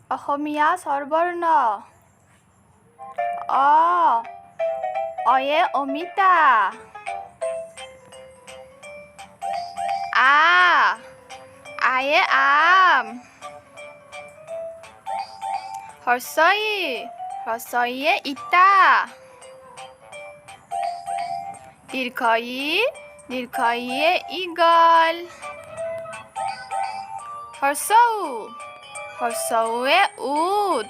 অসমীয়া স্বৰবৰ্ণ অ অয়ে অমিতা আয়ে আম হ্ৰস্বইয়ে ইটা দীৰ্ঘইয়ে ঈগল হ্ৰস্বউৱে উট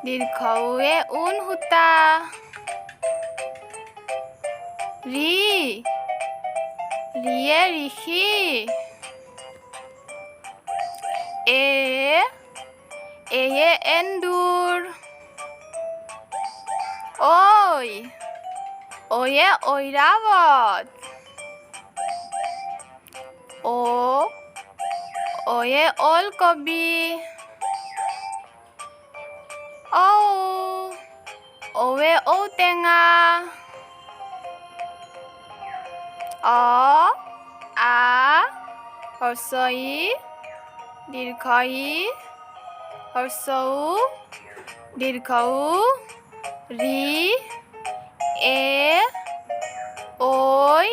দীৰ্ঘউৱে ঊণ সূতা ৰিয়ে ঋষি এয়ে এন্দুৰ ঐয়ে ঐৰাৱত ঐয়ে ওলকবি ঔৱে ঔটেঙা হ্ৰস্বই দীৰ্ঘই দীৰ্ঘউ ঐ